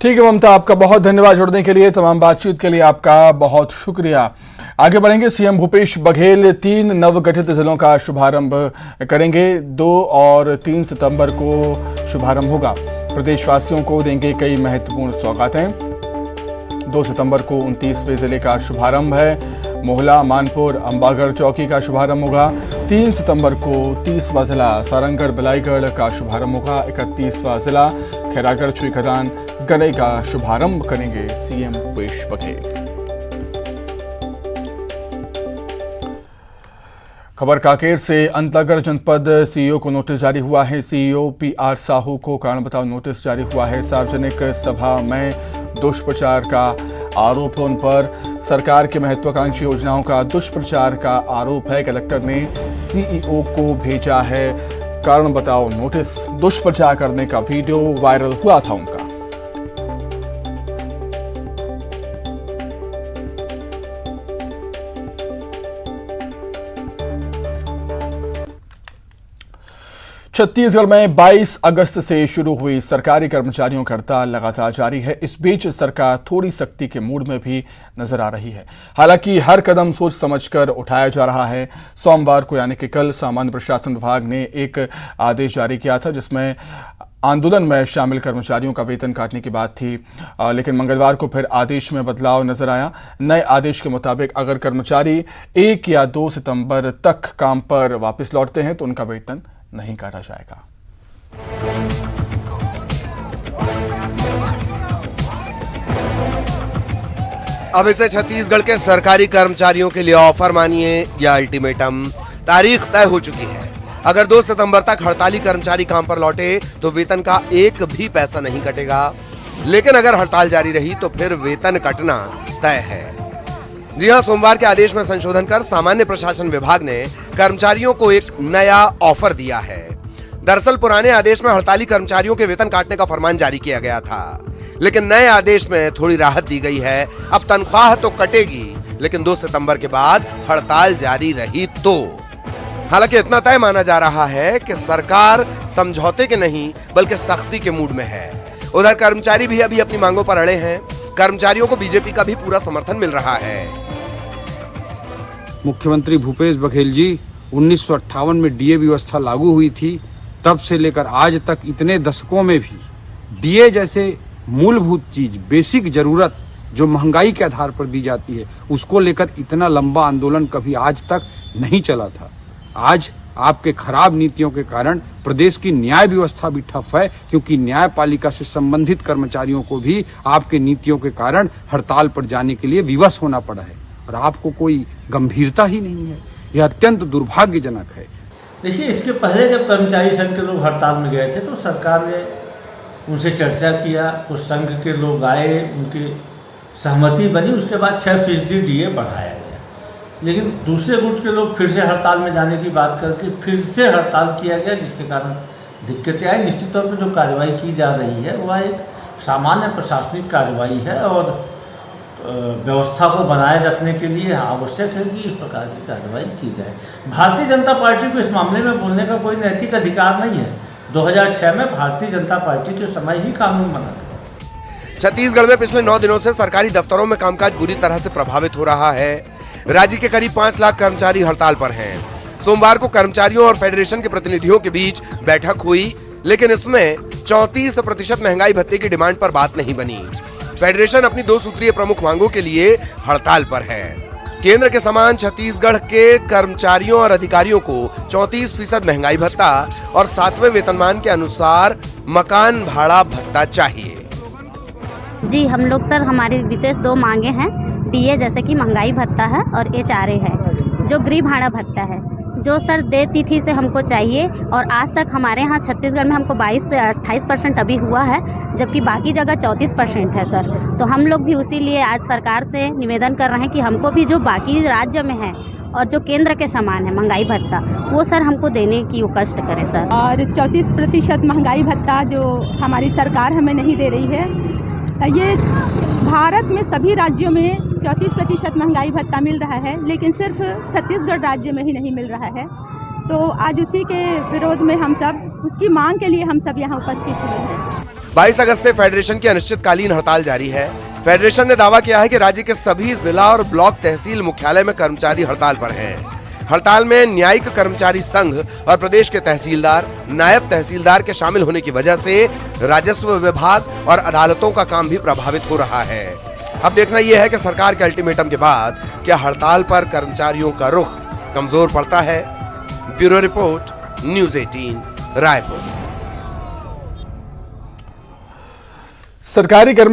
ठीक है ममता, आपका बहुत धन्यवाद जुड़ने के लिए, तमाम बातचीत के लिए आपका बहुत शुक्रिया। आगे बढ़ेंगे। सीएम भूपेश बघेल 3 नवगठित जिलों का शुभारंभ करेंगे। 2 और 3 सितंबर को शुभारंभ होगा। प्रदेशवासियों को देंगे कई महत्वपूर्ण सौगातें। 2 सितंबर को 29वें जिले का शुभारंभ है। मोहला, मानपुर, अंबागढ़ चौकी का शुभारंभ होगा। 3 सितंबर को 30वां जिला सारंगढ़ बिलाईगढ़ का शुभारंभ होगा। 31वां जिला खैरागढ़ चुईखदान गनई का शुभारंभ करेंगे सीएम भूपेश बघेल। खबर कांकेर से। अंतागढ़ जनपद सीईओ को नोटिस जारी हुआ है। सीईओ पीआर साहू को कारण बताओ नोटिस जारी हुआ है। सार्वजनिक सभा में दुष्प्रचार का आरोप है उन पर। सरकार की महत्वाकांक्षी योजनाओं का दुष्प्रचार का आरोप है। कलेक्टर ने सीईओ को भेजा है कारण बताओ नोटिस। दुष्प्रचार करने का वीडियो वायरल हुआ था उनका। छत्तीसगढ़ में 22 अगस्त से शुरू हुई सरकारी कर्मचारियों की हड़ताल लगातार जारी है। इस बीच सरकार थोड़ी सख्ती के मूड में भी नजर आ रही है। हालांकि हर कदम सोच समझकर उठाया जा रहा है। सोमवार को यानी कि कल सामान्य प्रशासन विभाग ने एक आदेश जारी किया था जिसमें आंदोलन में शामिल कर्मचारियों का वेतन काटने की बात थी, लेकिन मंगलवार को फिर आदेश में बदलाव नजर आया। नए आदेश के मुताबिक अगर कर्मचारी 1 या 2 सितंबर तक काम पर वापस लौटते हैं तो उनका वेतन नहीं काटा जाएगा। अब इसे छत्तीसगढ़ के सरकारी कर्मचारियों के लिए ऑफर मानिए या अल्टीमेटम। तारीख तय हो चुकी है। अगर 2 सितंबर तक हड़ताली कर्मचारी काम पर लौटे तो वेतन का 1 भी पैसा नहीं कटेगा, लेकिन अगर हड़ताल जारी रही तो फिर वेतन कटना तय है। जी हां, सोमवार के आदेश में संशोधन कर सामान्य प्रशासन विभाग ने कर्मचारियों को एक नया ऑफर दिया है। दरअसल पुराने आदेश में हड़ताली कर्मचारियों के वेतन काटने का फरमान जारी किया गया था, लेकिन नए आदेश में थोड़ी राहत दी गई है। अब तनख्वाह तो कटेगी, लेकिन 2 सितंबर के बाद हड़ताल जारी रही तो। हालांकि इतना तय माना जा रहा है कि सरकार समझौते के नहीं बल्कि सख्ती के मूड में है। उधर कर्मचारी भी अभी अपनी मांगों पर अड़े हैं। कर्मचारियों को बीजेपी का भी पूरा समर्थन मिल रहा है। मुख्यमंत्री भूपेश बघेल जी 1958 में डीए व्यवस्था लागू हुई थी, तब से लेकर आज तक इतने दशकों में भी डीए जैसे मूलभूत चीज, बेसिक जरूरत जो महंगाई के आधार पर दी जाती है, उसको लेकर इतना लंबा आंदोलन कभी आज तक नहीं चला था। आज आपके खराब नीतियों के कारण प्रदेश की न्याय व्यवस्था भी ठप है, क्योंकि न्यायपालिका से संबंधित कर्मचारियों को भी आपके नीतियों के कारण हड़ताल पर जाने के लिए विवश होना पड़ा है और आपको कोई गंभीरता ही नहीं है। यह अत्यंत दुर्भाग्यजनक है। देखिए, इसके पहले जब कर्मचारी संघ के लोग हड़ताल में गए थे तो सरकार ने उनसे चर्चा किया, कुछ संघ के लोग आए, उनकी सहमति बनी, उसके बाद 6% डीए बढ़ाया गया। लेकिन दूसरे गुट के लोग फिर से हड़ताल में जाने की बात करके फिर से हड़ताल किया गया, जिसके कारण दिक्कतें आई। निश्चित तौर पर जो कार्रवाई की जा रही है वह एक सामान्य प्रशासनिक कार्रवाई है और व्यवस्था को बनाए रखने के लिए आवश्यक है कि इस प्रकार की कार्रवाई की जाए। भारतीय जनता पार्टी को इस मामले में बोलने का कोई नैतिक अधिकार नहीं है। 2006 में भारतीय जनता पार्टी के समय ही कानून बना था। छत्तीसगढ़ में पिछले 9 दिनों से सरकारी दफ्तरों में कामकाज बुरी तरह से प्रभावित हो रहा है। राज्य के करीब 5 लाख कर्मचारी हड़ताल पर हैं। सोमवार को कर्मचारियों और फेडरेशन के प्रतिनिधियों के बीच बैठक हुई, लेकिन इसमें 34% महंगाई भत्ते की डिमांड पर बात नहीं बनी। फेडरेशन अपनी 2 सूत्रीय प्रमुख मांगों के लिए हड़ताल पर है। केंद्र के समान छत्तीसगढ़ के कर्मचारियों और अधिकारियों को 34% महंगाई भत्ता और 7वें वेतनमान के अनुसार मकान भाड़ा भत्ता चाहिए। जी, हम लोग सर, हमारी विशेष 2 मांगे हैं। डीए जैसे कि महंगाई भत्ता है और एचआरए है, जो गृह भाड़ा भत्ता है, जो सर दे तिथि से हमको चाहिए। और आज तक हमारे यहाँ छत्तीसगढ़ में हमको 22 से 28% अभी हुआ है, जबकि बाकी जगह 34% है सर। तो हम लोग भी उसी लिए आज सरकार से निवेदन कर रहे हैं कि हमको भी जो बाकी राज्य में है और जो केंद्र के समान है महंगाई भत्ता, वो सर हमको देने की वो कष्ट करें सर। और 34% महंगाई भत्ता जो हमारी सरकार हमें नहीं दे रही है, ये भारत में सभी राज्यों में 34% महंगाई भत्ता मिल रहा है, लेकिन सिर्फ छत्तीसगढ़ राज्य में ही नहीं मिल रहा है। तो आज उसी के विरोध में हम सब उसकी मांग के लिए हम सब यहाँ उपस्थित हुए हैं। 22 अगस्त से फेडरेशन की अनिश्चितकालीन हड़ताल जारी है। फेडरेशन ने दावा किया है कि राज्य के सभी जिला और ब्लॉक तहसील मुख्यालय में कर्मचारी हड़ताल पर हैं। हड़ताल में न्यायिक कर्मचारी संघ और प्रदेश के तहसीलदार, नायब तहसीलदार के शामिल होने की वजह से राजस्व विभाग और अदालतों का काम भी प्रभावित हो रहा है। अब देखना यह है कि सरकार के अल्टीमेटम के बाद क्या हड़ताल पर कर्मचारियों का रुख कमजोर पड़ता है। Bureau report, news 18 Raipur. सरकारी कर्मचारी